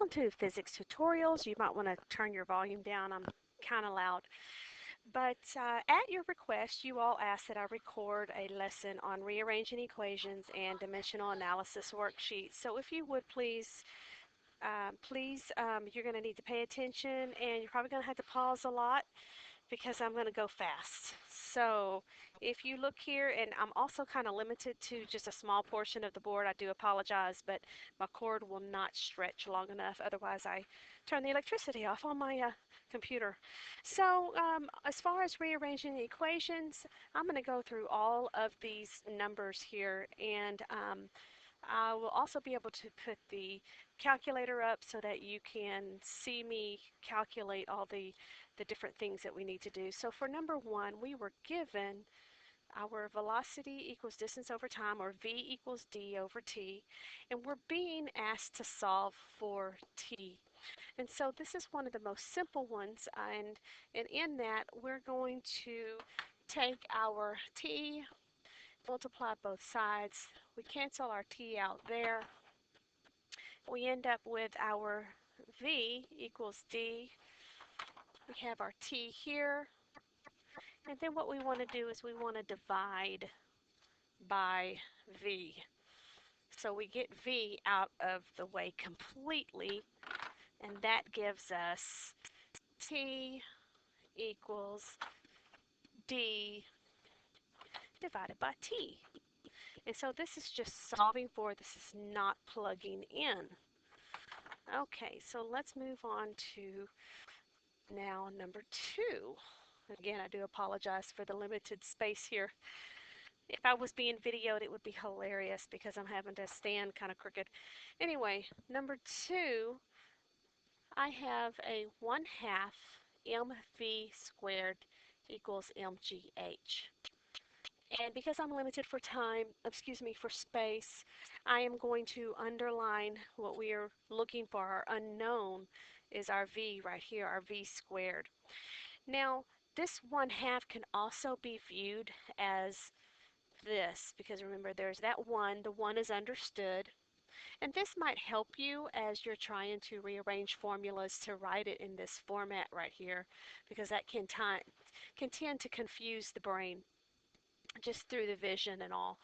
welcome to Physics Tutorials. You might want to turn your volume down. I'm kind of loud. But at your request, you all asked that I record a lesson on rearranging equations and dimensional analysis worksheets. So if you would please, you're going to need to pay attention, and you're probably going to have to pause a lot because I'm going to go fast. So if you look here, and I'm also kind of limited to just a small portion of the board, I do apologize, but my cord will not stretch long enough. Otherwise, I turn the electricity off on my computer. So as far as rearranging the equations, I'm going to go through all of these numbers here, and I will also be able to put the calculator up so that you can see me calculate all the different things that we need to do. So for number one, we were given our velocity equals distance over time, or v equals d over t, and we're being asked to solve for t. And so this is one of the most simple ones, and in that we're going to take our t, multiply both sides. We cancel our t out there. We end up with our v equals d. We have our t here. And then what we want to do is we want to divide by v. So we get v out of the way completely, and that gives us t equals d divided by t. And so this is just solving for, this is not plugging in. Okay, so let's move on to now number two. Again, I do apologize for the limited space here. If I was being videoed, it would be hilarious because I'm having to stand kind of crooked. Anyway, number two, I have a 1/2 mv squared equals mgh. And because I'm limited for time, excuse me, for space, I am going to underline what we are looking for. Our unknown is our v right here, our v squared. Now, this 1/2 can also be viewed as this, because remember there's that 1, the 1 is understood, and this might help you as you're trying to rearrange formulas to write it in this format right here, because that can tend to confuse the brain just through the vision and all.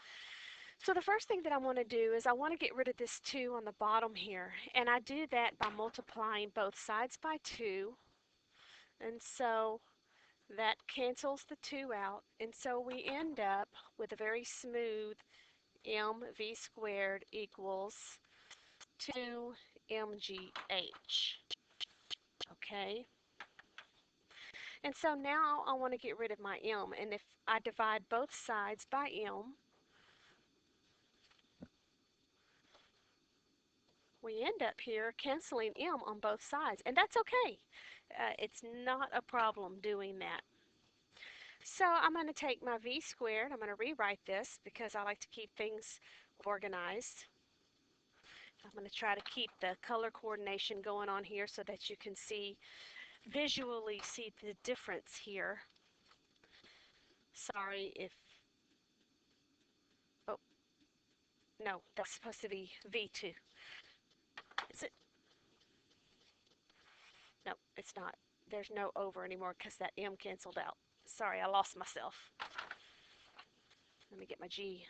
So the first thing that I want to do is I want to get rid of this 2 on the bottom here, and I do that by multiplying both sides by 2, and so that cancels the 2 out, and so we end up with a very smooth mv squared equals 2mgh. Okay, and so now I want to get rid of my m, and if I divide both sides by m, we end up here canceling m on both sides, and that's okay. It's not a problem doing that. So I'm going to take my v squared, I'm going to rewrite this because I like to keep things organized. I'm going to try to keep the color coordination going on here so that you can visually see the difference here. Sorry if, oh, no, that's supposed to be V2. Is it? No, it's not. There's no over anymore because that M canceled out. Sorry, I lost myself. Let me get my G.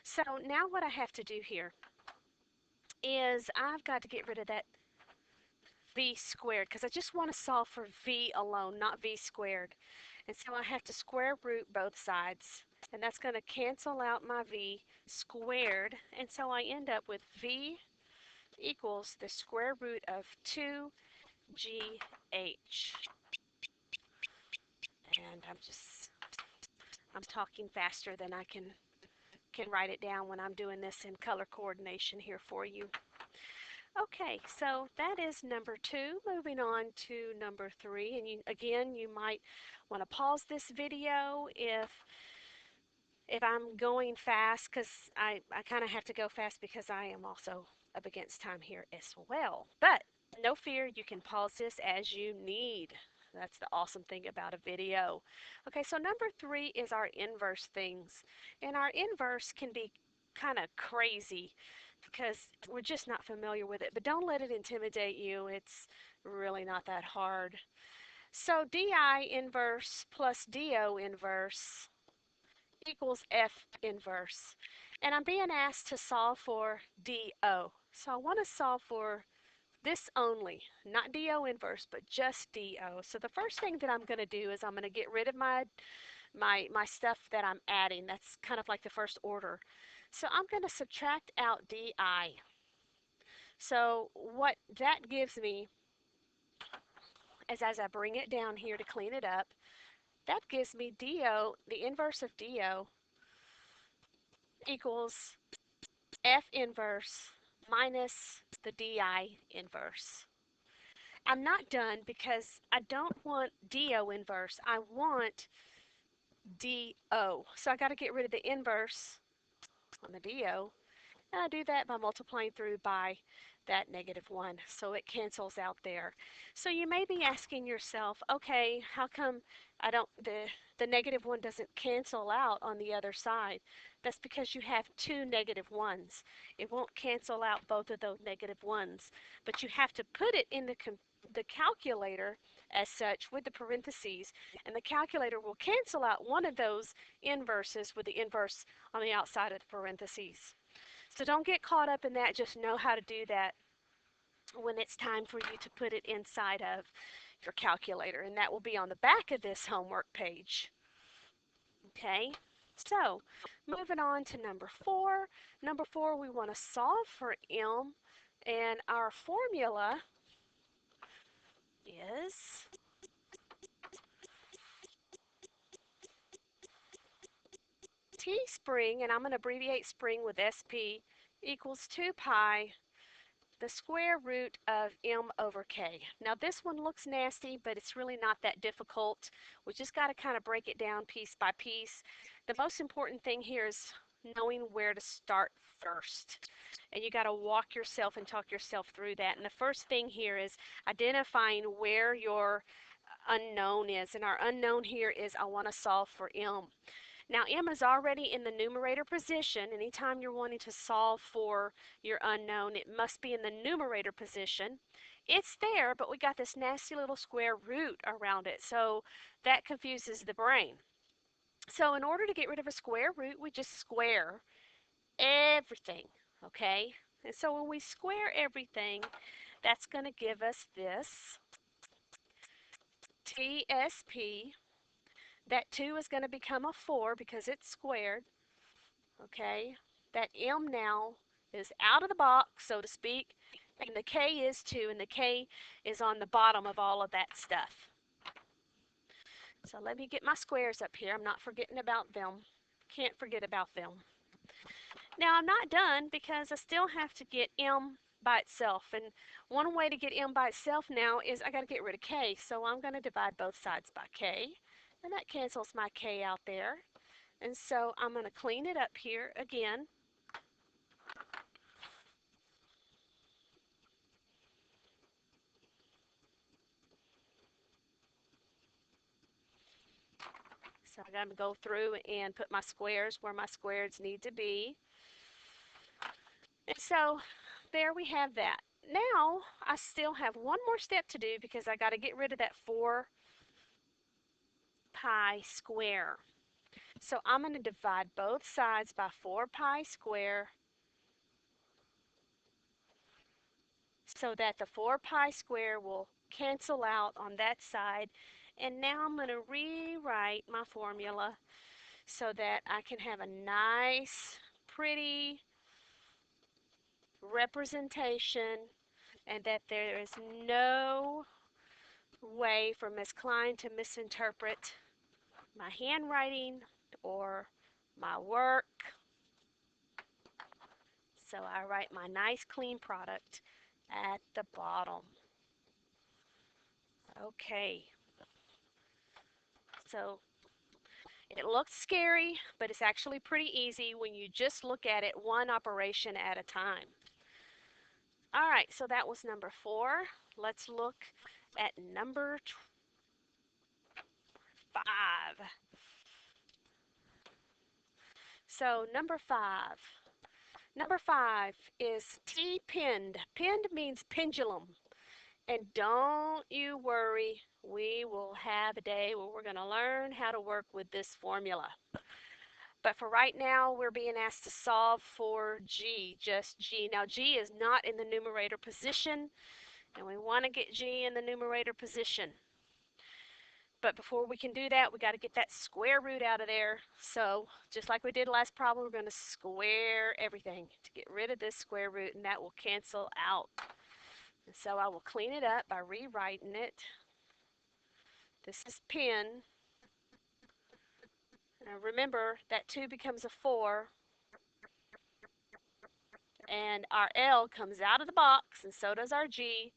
So now what I have to do here is I've got to get rid of that V squared because I just want to solve for V alone, not V squared. And so I have to square root both sides, and that's going to cancel out my V squared, and so I end up with V equals the square root of 2GH. And I'm talking faster than I can write it down when I'm doing this in color coordination here for you. Okay, so that is number two. Moving on to number three, and again, you might want to pause this video if I'm going fast, because I kind of have to go fast because I am also up against time here as well. But no fear, you can pause this as you need. That's the awesome thing about a video. Okay, so number three is our inverse things. And our inverse can be kind of crazy because we're just not familiar with it. But don't let it intimidate you. It's really not that hard. So DI inverse plus DO inverse equals F inverse. And I'm being asked to solve for DO. So I want to solve for this only, not DO inverse, but just DO. So the first thing that I'm going to do is I'm going to get rid of my stuff that I'm adding. That's kind of like the first order. So I'm going to subtract out DI. So what that gives me is, as I bring it down here to clean it up, that gives me DO, the inverse of DO equals F inverse minus the DI inverse. I'm not done because I don't want DO inverse. I want DO. So I got to get rid of the inverse on the DO. And I do that by multiplying through by that -1. So it cancels out there. So you may be asking yourself, okay, how come I don't the -1 doesn't cancel out on the other side? That's because you have two -1s. It won't cancel out both of those -1s, but you have to put it in the calculator as such with the parentheses, and the calculator will cancel out one of those inverses with the inverse on the outside of the parentheses. So don't get caught up in that. Just know how to do that when it's time for you to put it inside of your calculator. And that will be on the back of this homework page. Okay, so moving on to number 4. Number 4, we want to solve for M. And our formula is T spring, and I'm going to abbreviate spring with SP, equals 2 pi the square root of m over k. Now this one looks nasty, but it's really not that difficult. We just got to kind of break it down piece by piece. The most important thing here is knowing where to start first. And you got to walk yourself and talk yourself through that. And the first thing here is identifying where your unknown is. And our unknown here is I want to solve for m. Now m is already in the numerator position. Anytime you're wanting to solve for your unknown, it must be in the numerator position. It's there, but we got this nasty little square root around it, so that confuses the brain. So in order to get rid of a square root, we just square everything, okay? And so when we square everything, that's going to give us this TSP. That 2 is going to become a 4 because it's squared. Okay, that M now is out of the box, so to speak, and the K is too, and the K is on the bottom of all of that stuff. So let me get my squares up here. I'm not forgetting about them. Can't forget about them. Now I'm not done because I still have to get M by itself, and one way to get M by itself now is I got to get rid of K, so I'm going to divide both sides by K, and that cancels my K out there. And so I'm going to clean it up here again. So I'm going to go through and put my squares where my squares need to be. And so there we have that. Now I still have one more step to do because I got to get rid of that 4 pi square. So I'm going to divide both sides by 4 pi square so that the 4 pi square will cancel out on that side. And now I'm going to rewrite my formula so that I can have a nice, pretty representation and that there is no way for Ms. Klein to misinterpret my handwriting or my work. So I write my nice clean product at the bottom. Okay, so it looks scary, but it's actually pretty easy when you just look at it one operation at a time. All right, so that was number 4. Let's look at number 5. So number 5, Number 5 is T-pinned. Pinned means pendulum. And don't you worry, we will have a day where we're going to learn how to work with this formula. But for right now, we're being asked to solve for G, just G. Now, G is not in the numerator position, and we want to get G in the numerator position. But before we can do that, we got to get that square root out of there. So just like we did last problem, we're going to square everything to get rid of this square root, and that will cancel out. And so I will clean it up by rewriting it. This is pin. Now remember that 2 becomes a 4, and our L comes out of the box, and so does our G.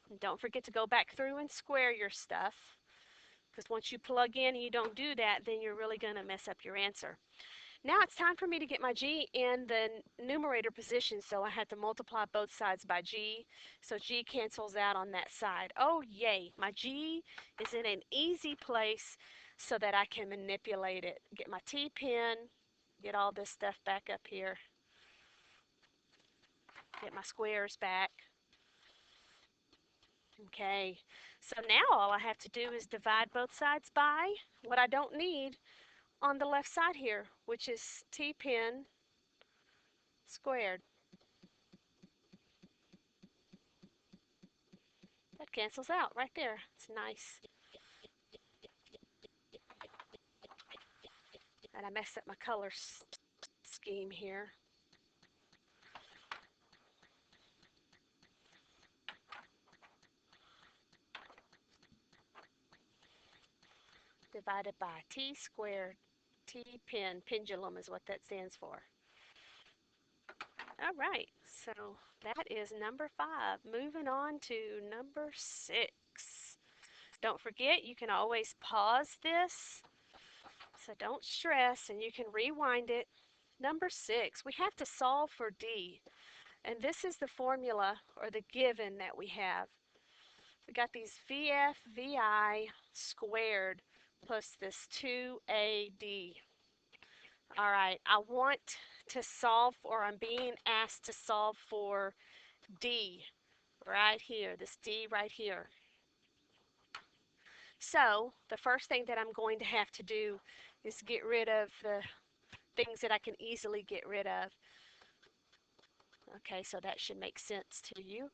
And don't forget to go back through and square your stuff, because once you plug in and you don't do that, then you're really going to mess up your answer. Now it's time for me to get my G in the numerator position, so I had to multiply both sides by G, so G cancels out on that side. Oh yay, my G is in an easy place so that I can manipulate it. Get my T-pin, get all this stuff back up here, get my squares back. Okay, so now all I have to do is divide both sides by what I don't need on the left side here, which is T-pin squared. That cancels out right there. It's nice. And I messed up my color scheme here. Divided by T squared. T-pin, pendulum is what that stands for. All right, so that is number 5. Moving on to number 6. Don't forget, you can always pause this, so don't stress, and you can rewind it. Number 6, we have to solve for D, and this is the formula or the given that we have. We got these VF, VI squared plus this 2AD. All right, I want to solve, or I'm being asked to solve for D right here, this D right here. So the first thing that I'm going to have to do is get rid of the things that I can easily get rid of. Okay, so that should make sense to you.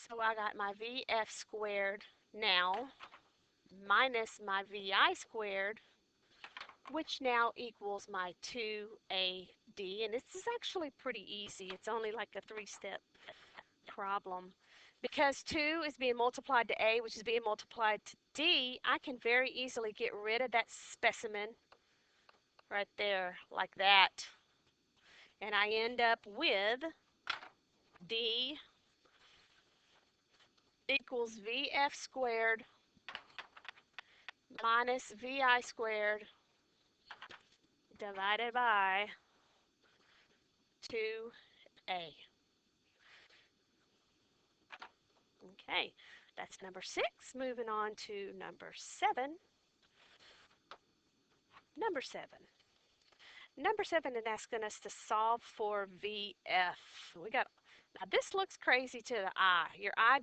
So I got my VF squared now minus my VI squared, which now equals my 2AD. And this is actually pretty easy. It's only like a 3-step problem. Because 2 is being multiplied to A, which is being multiplied to D, I can very easily get rid of that specimen right there, like that. And I end up with D equals VF squared minus VI squared divided by 2A. Okay, that's number 6. Moving on to number 7. Number 7. Number 7 is asking us to solve for VF. We got, now this looks crazy to the eye. Your eye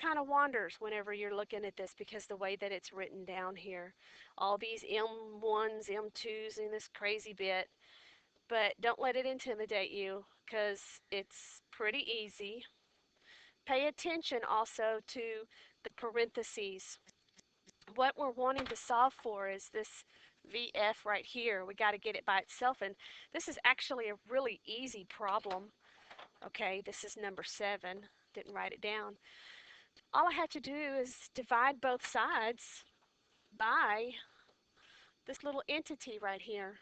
kind of wanders whenever you're looking at this because the way that it's written down here. All these M1s, M2s, and this crazy bit. But don't let it intimidate you because it's pretty easy. Pay attention also to the parentheses. What we're wanting to solve for is this VF right here. We got to get it by itself, and this is actually a really easy problem. Okay, this is number 7. Didn't write it down. All I have to do is divide both sides by this little entity right here,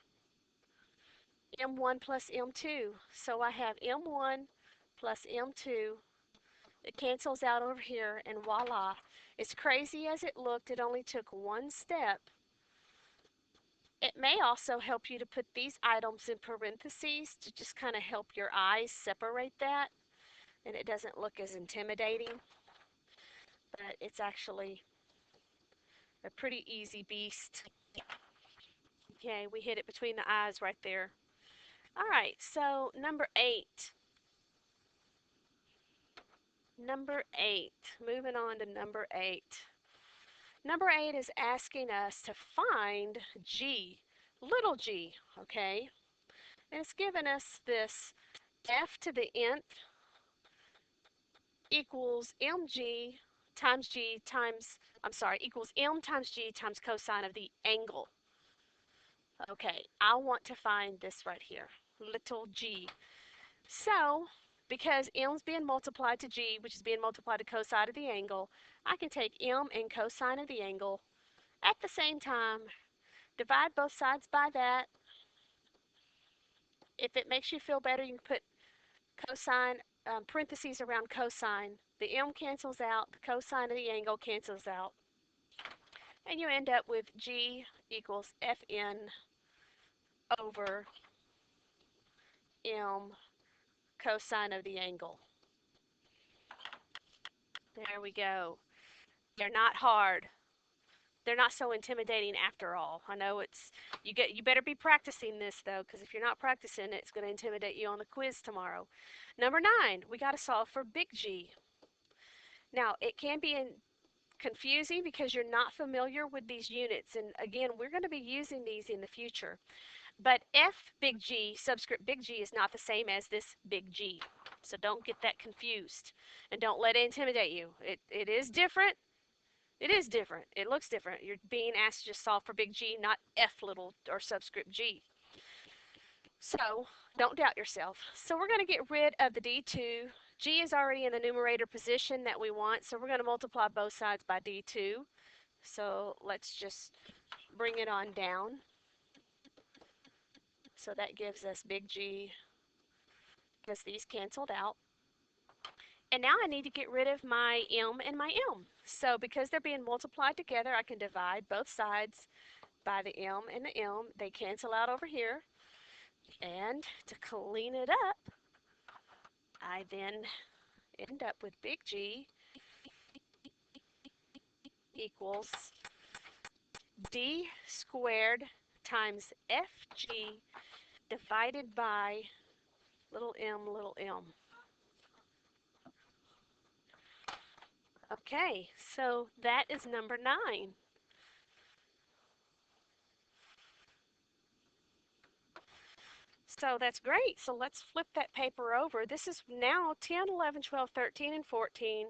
M1 plus M2. So I have M1 plus M2. It cancels out over here, and voila. As crazy as it looked, it only took one step. It may also help you to put these items in parentheses to just kind of help your eyes separate that, and it doesn't look as intimidating. But it's actually a pretty easy beast. Okay, we hit it between the eyes right there. All right, so number 8. Number 8. Moving on to number 8. Number 8 is asking us to find g, little g, okay? And it's given us this f to the nth equals mg times g times, I'm sorry, equals m times g times cosine of the angle. Okay, I want to find this right here, little g. So, because m's being multiplied to g, which is being multiplied to cosine of the angle, I can take m and cosine of the angle at the same time, divide both sides by that. If it makes you feel better, you can put cosine, parentheses around cosine. The m cancels out, the cosine of the angle cancels out, and you end up with g equals fn over m cosine of the angle. There we go. They're not hard. They're not so intimidating after all. I know you better be practicing this though, because if you're not practicing, it's going to intimidate you on the quiz tomorrow. Number 9, we got to solve for big G. Now, it can be confusing because you're not familiar with these units, and again, we're going to be using these in the future. But f big G subscript big G is not the same as this big G. So don't get that confused, and don't let it intimidate you. It is different. It is different. It looks different. You're being asked to just solve for big G, not f little or subscript G. So don't doubt yourself. So we're going to get rid of the D2. G is already in the numerator position that we want, so we're going to multiply both sides by D2. So let's just bring it on down. So that gives us big G, because these canceled out. And now I need to get rid of my m and my m. So because they're being multiplied together, I can divide both sides by the m and the m. They cancel out over here. And to clean it up, I then end up with big G equals d squared times fg divided by little m, little m. Okay, so that is number 9. So that's great. So let's flip that paper over. This is now 10, 11, 12, 13, and 14,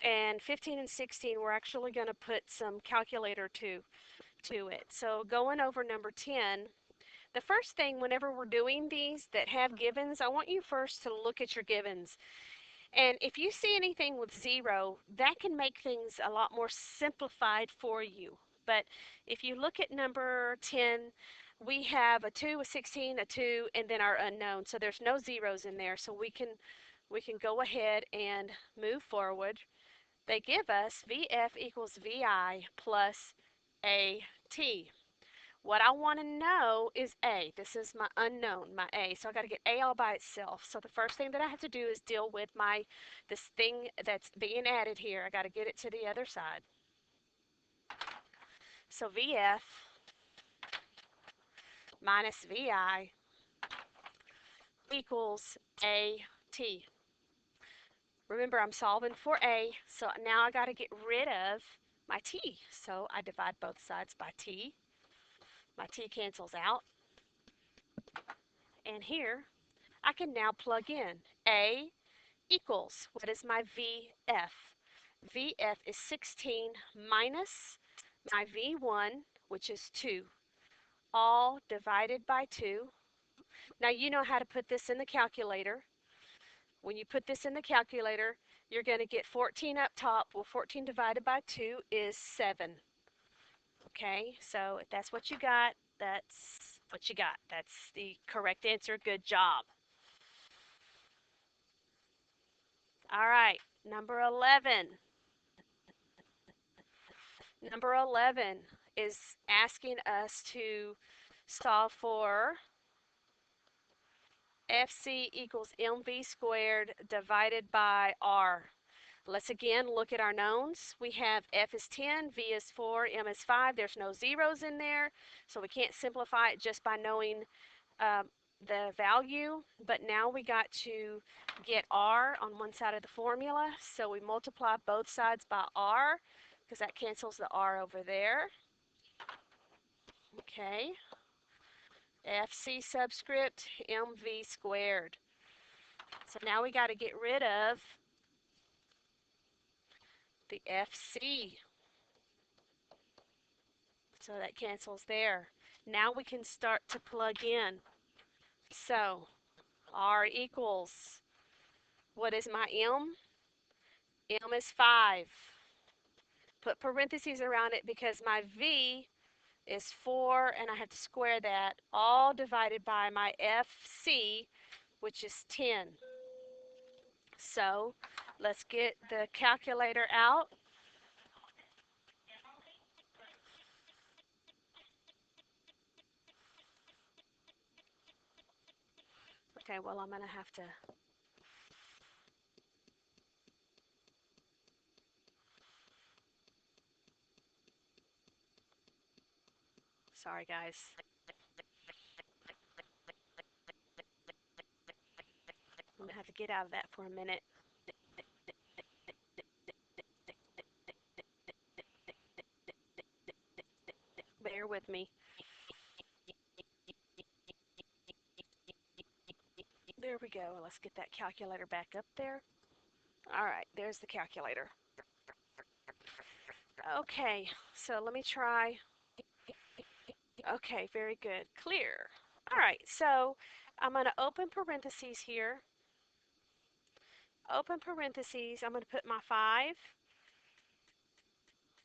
and 15 and 16. We're actually going to put some calculator to it. So going over number 10, the first thing whenever we're doing these that have givens, I want you first to look at your givens. And if you see anything with 0, that can make things a lot more simplified for you. But if you look at number 10, we have a 2, a 16, a 2, and then our unknown. So there's no zeros in there. So we can go ahead and move forward. They give us VF equals VI plus AT. What I want to know is A. This is my unknown, my A. So I got to get A all by itself. So the first thing that I have to do is deal with this thing that's being added here. I got to get it to the other side. So VF minus VI equals AT. Remember, I'm solving for A, so now I got to get rid of my T. So I divide both sides by T. My T cancels out. And here, I can now plug in A equals, what is my VF? VF is 16 minus my V1, which is 2, all divided by 2. Now you know how to put this in the calculator. When you put this in the calculator, you're going to get 14 up top. Well, 14 divided by 2 is 7. Okay, so if that's what you got, that's what you got. That's the correct answer. Good job. All right, number 11. Number 11 is asking us to solve for FC equals MV squared divided by R. Let's again look at our knowns. We have f is 10, v is 4, m is 5. There's no zeros in there, so we can't simplify it just by knowing um, the value. But now we got to get r on one side of the formula, so we multiply both sides by r because that cancels the r over there. Okay, fc subscript mv squared. So now we got to get rid of the fc. So that cancels there. Now we can start to plug in. So R equals, what is my M? M is 5. Put parentheses around it because my V is 4 and I have to square that, all divided by my FC, which is 10. So let's get the calculator out. Okay, well, I'm going to have to, sorry guys, I'm going to have to get out of that for a minute. Bear with me. There we go. Let's get that calculator back up there. All right, there's the calculator. Okay, so let me try. Okay, very good. Clear. All right, so I'm going to open parentheses here. Open parentheses. I'm going to put my 5,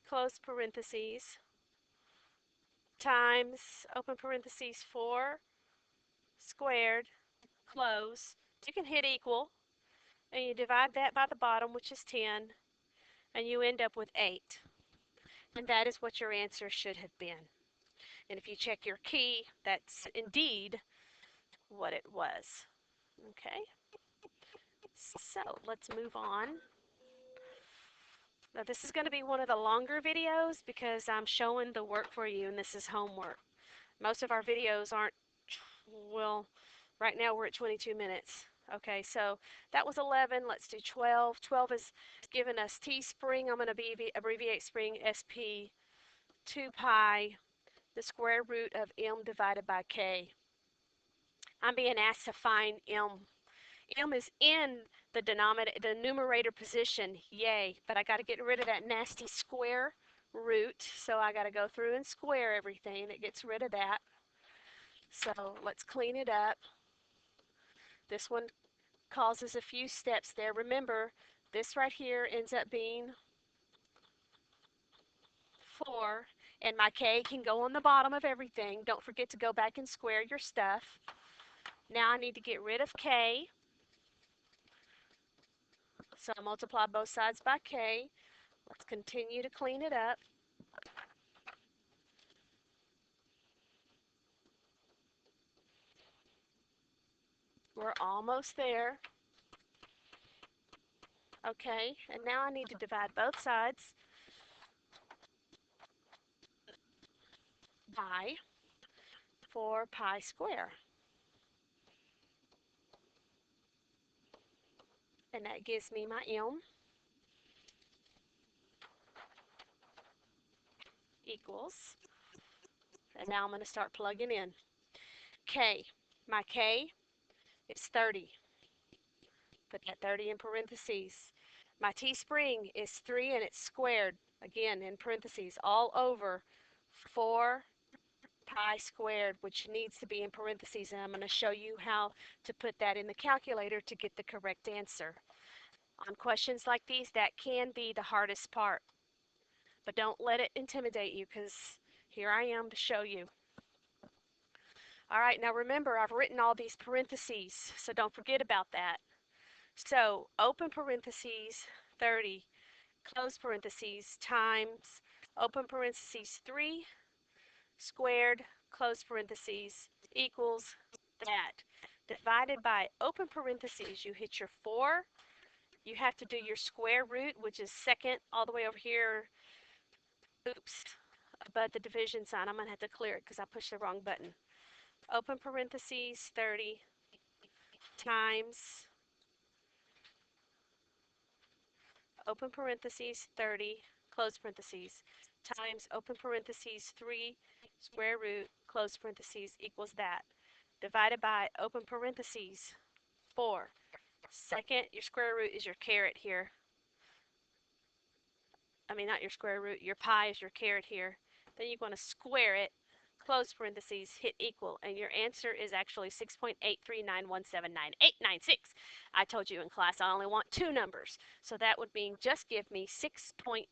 close parentheses, times, open parentheses, 4 squared, close. You can hit equal, and you divide that by the bottom, which is 10, and you end up with 8. And that is what your answer should have been. And if you check your key, that's indeed what it was. Okay, so let's move on. Now this is going to be one of the longer videos because I'm showing the work for you and this is homework. Most of our videos aren't, well, right now we're at 22 minutes. Okay, so that was 11. Let's do 12. 12 is giving us T spring. I'm going to abbreviate spring SP 2 pi, the square root of m divided by k. I'm being asked to find m. M is in the numerator position, yay, but I got to get rid of that nasty square root, so I got to go through and square everything. It gets rid of that. So let's clean it up. This one causes a few steps there. Remember, this right here ends up being 4, and my k can go on the bottom of everything. Don't forget to go back and square your stuff. Now I need to get rid of k. So I multiply both sides by k. Let's continue to clean it up. We're almost there. Okay, and now I need to divide both sides by 4 pi square. And that gives me my m equals, and now I'm going to start plugging in. K, my k is 30. Put that 30 in parentheses. My T spring is 3 and it's squared, again in parentheses, all over 4 pi squared, which needs to be in parentheses, and I'm going to show you how to put that in the calculator to get the correct answer. On questions like these, that can be the hardest part, but don't let it intimidate you because here I am to show you. All right, now remember, I've written all these parentheses, so don't forget about that. So open parentheses 30, close parentheses, times, open parentheses 3, squared, close parentheses, equals that. Divided by open parentheses, you hit your 4, You have to do your square root, which is second all the way over here. Oops, above the division sign. I'm going to have to clear it because I pushed the wrong button. Open parentheses 30 times, open parentheses 30, close parentheses, times open parentheses 3 square root, close parentheses equals that. Divided by open parentheses 4. Second, your square root is your caret here. I mean, not your square root, your pi is your caret here. Then you're going to square it, close parentheses, hit equal, and your answer is actually 6.839179896. I told you in class I only want two numbers, so that would mean just give me 6.8.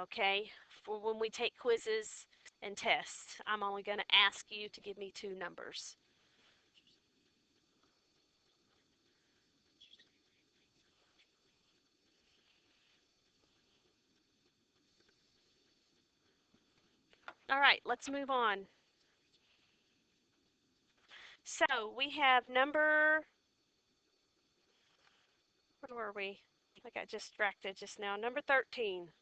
Okay, for when we take quizzes and tests, I'm only going to ask you to give me two numbers. All right, let's move on. So we have number, where were we? I got distracted just now. Number 13.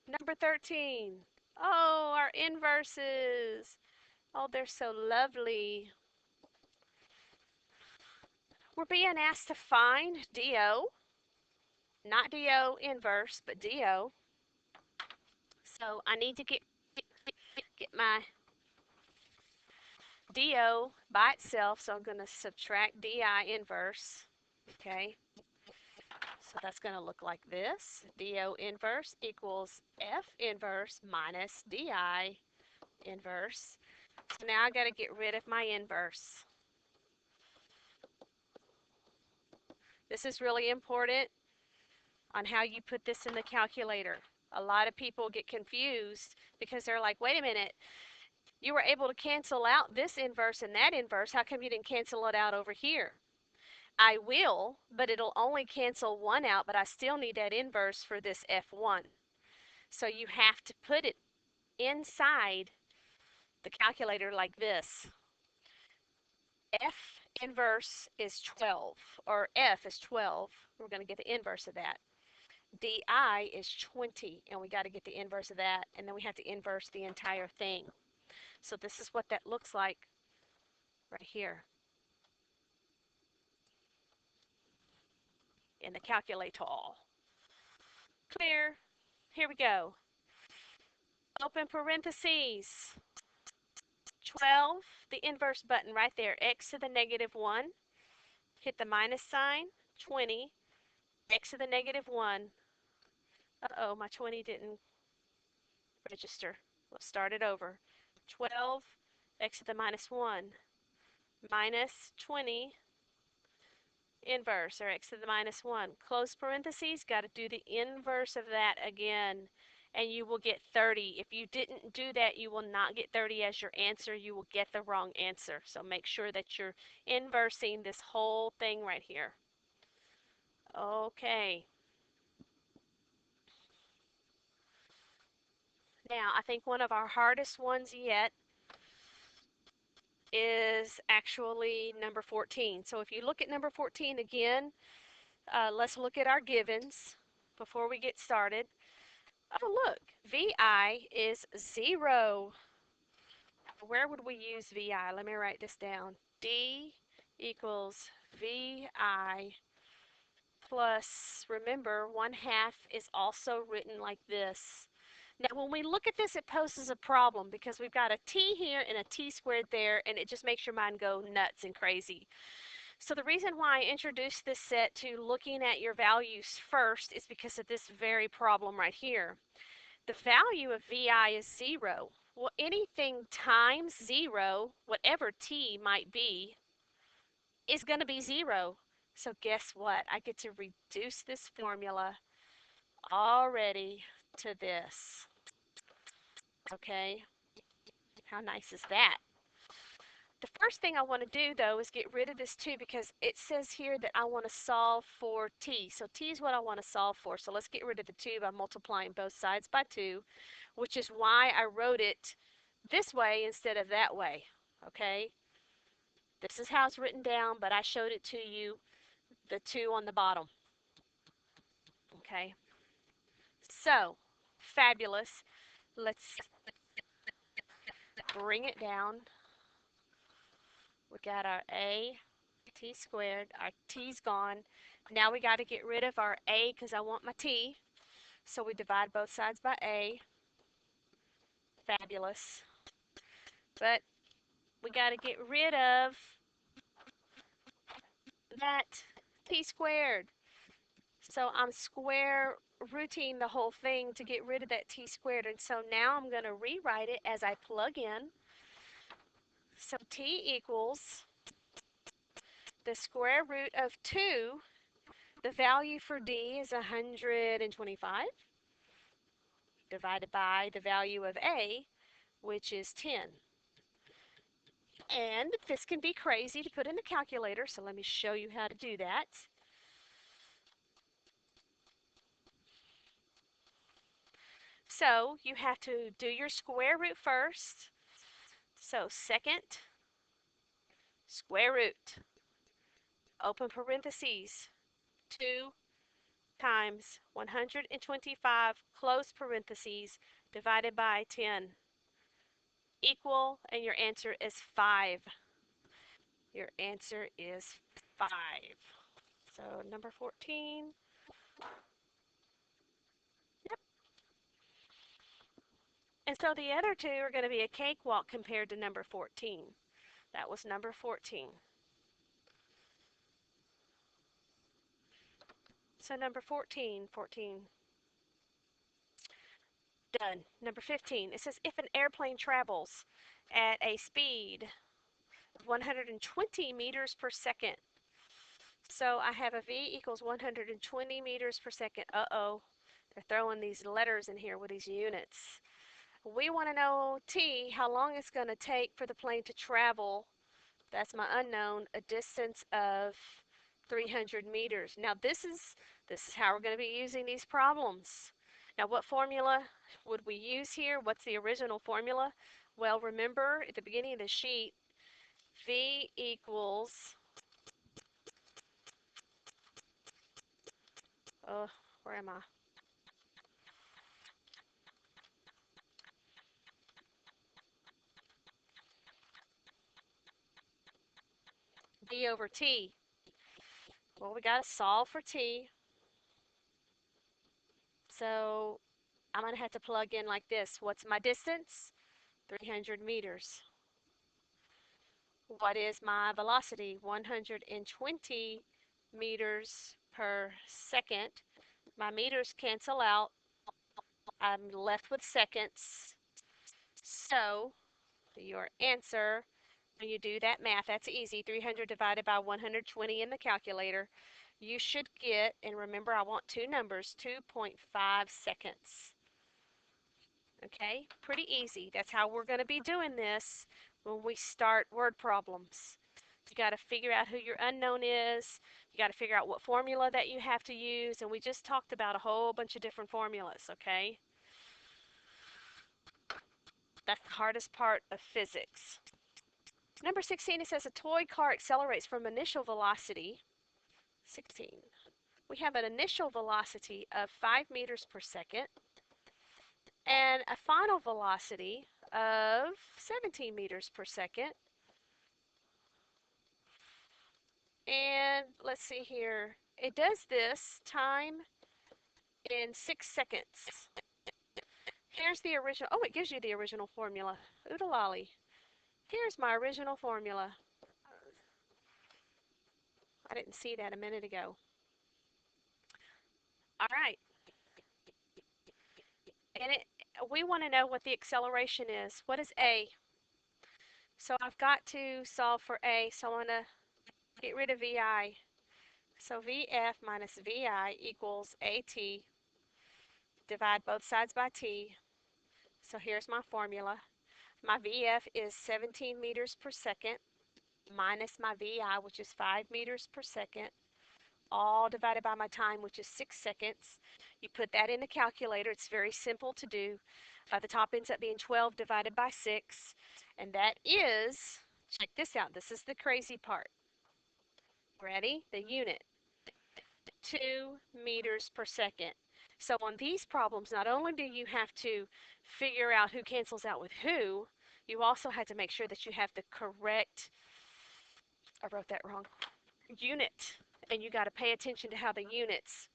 Number 13. Oh, our inverses. Oh, they're so lovely. We're being asked to find DO, not DO inverse, but DO. So I need to get my DO by itself, so I'm going to subtract DI inverse. Okay, so that's going to look like this. DO inverse equals F inverse minus DI inverse. So now I got to get rid of my inverse. This is really important on how you put this in the calculator. A lot of people get confused because they're like, wait a minute, you were able to cancel out this inverse and that inverse. How come you didn't cancel it out over here? I will, but it'll only cancel one out, but I still need that inverse for this F1. So you have to put it inside the calculator like this. F inverse is 12, or F is 12. We're going to get the inverse of that. DI is 20, and we got to get the inverse of that, and then we have to inverse the entire thing. So this is what that looks like right here in the calculator. Clear? Here we go. Open parentheses. 12, the inverse button right there, x to the negative 1. Hit the minus sign, 20, x to the negative 1. Uh-oh, my 20 didn't register. Let's start it over. 12, x to the minus 1, minus 20, inverse, or x to the minus 1. Close parentheses, got to do the inverse of that again, and you will get 30. If you didn't do that, you will not get 30 as your answer. You will get the wrong answer. So make sure that you're inversing this whole thing right here. Okay. Now, I think one of our hardest ones yet is actually number 14. So if you look at number 14 again, let's look at our givens before we get started. Oh, look, VI is 0. Where would we use VI? Let me write this down. D equals VI plus, remember, 1/2 is also written like this. Now, when we look at this, it poses a problem because we've got a t here and a t squared there, and it just makes your mind go nuts and crazy. So the reason why I introduced this set to looking at your values first is because of this very problem right here. The value of VI is 0. Well, anything times 0, whatever t might be, is going to be 0. So guess what? I get to reduce this formula already to this. Okay? How nice is that? The first thing I want to do, though, is get rid of this 2 because it says here that I want to solve for t. So t is what I want to solve for. So let's get rid of the 2 by multiplying both sides by 2, which is why I wrote it this way instead of that way. Okay? This is how it's written down, but I showed it to you the 2 on the bottom. Okay, so fabulous. Let's bring it down. We got our a t squared. Our t's gone. Now we got to get rid of our a because I want my t. So we divide both sides by a. Fabulous. But we got to get rid of that t squared. So I'm square rooting the whole thing to get rid of that t squared. And so now I'm going to rewrite it as I plug in. So t equals the square root of 2. The value for d is 125 divided by the value of a, which is 10. And this can be crazy to put in the calculator, so let me show you how to do that. So you have to do your square root first. So second square root, open parentheses, 2 times 125, close parentheses, divided by 10, equal, and your answer is 5. Your answer is 5. So number 14. Yep. And so the other two are going to be a cakewalk compared to number 14. That was number 14. So number 14, 14. Done. Number 15, it says if an airplane travels at a speed of 120 meters per second. So I have a v equals 120 meters per second. Uh-oh, they're throwing these letters in here with these units. We want to know t, how long it's going to take for the plane to travel. That's my unknown, a distance of 300 meters. Now this is how we're going to be using these problems. Now what formula would we use here? What's the original formula? Well, remember at the beginning of the sheet, v equals, oh, where am I? V over t. Well, we got to solve for t. So I'm going to have to plug in like this. What's my distance? 300 meters. What is my velocity? 120 meters per second. My meters cancel out. I'm left with seconds. So your answer, when you do that math, that's easy. 300 divided by 120 in the calculator. You should get, and remember I want two numbers, 2.5 seconds. Okay, pretty easy. That's how we're going to be doing this when we start word problems. You got to figure out who your unknown is. You got to figure out what formula that you have to use. And we just talked about a whole bunch of different formulas, okay? That's the hardest part of physics. Number 16, it says a toy car accelerates from initial velocity, 16. We have an initial velocity of 5 meters per second and a final velocity of 17 meters per second. And let's see here. It does this time in 6 seconds. Here's the original. Oh, it gives you the original formula. Oodalolly. Here's my original formula. I didn't see that a minute ago. All right. And we want to know what the acceleration is. What is a? So I've got to solve for a. So I want to get rid of vi. So vf minus vi equals at. Divide both sides by t. So here's my formula. My vf is 17 meters per second minus my vi, which is 5 meters per second, all divided by my time, which is 6 seconds. You put that in the calculator. It's very simple to do. The top ends up being 12 divided by 6, and that is, check this out, this is the crazy part. Ready? The unit. 2 meters per second. So on these problems, not only do you have to figure out who cancels out with who, you also have to make sure that you have the correct, I wrote that wrong, unit. And you got to pay attention to how the units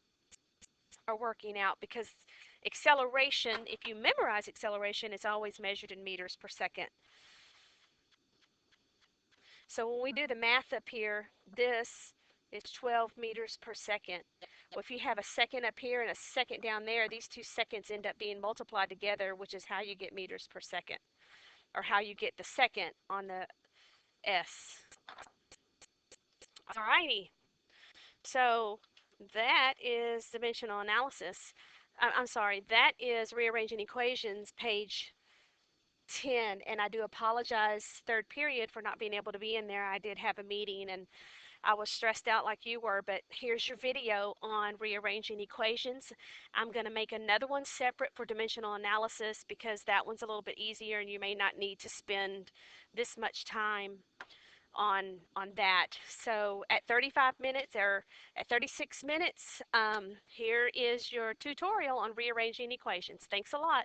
are working out because acceleration, if you memorize acceleration, it's always measured in meters per second. So when we do the math up here, this is 12 meters per second. Well, if you have a second up here and a second down there, these two seconds end up being multiplied together, which is how you get meters per second, or how you get the second on the S. Alrighty, so that is dimensional analysis. I'm sorry, that is rearranging equations, page 10, and I do apologize, third period, for not being able to be in there. I did have a meeting and I was stressed out like you were, but here's your video on rearranging equations. I'm going to make another one separate for dimensional analysis because that one's a little bit easier and you may not need to spend this much time on that. So at 35 minutes or at 36 minutes, here is your tutorial on rearranging equations. Thanks a lot.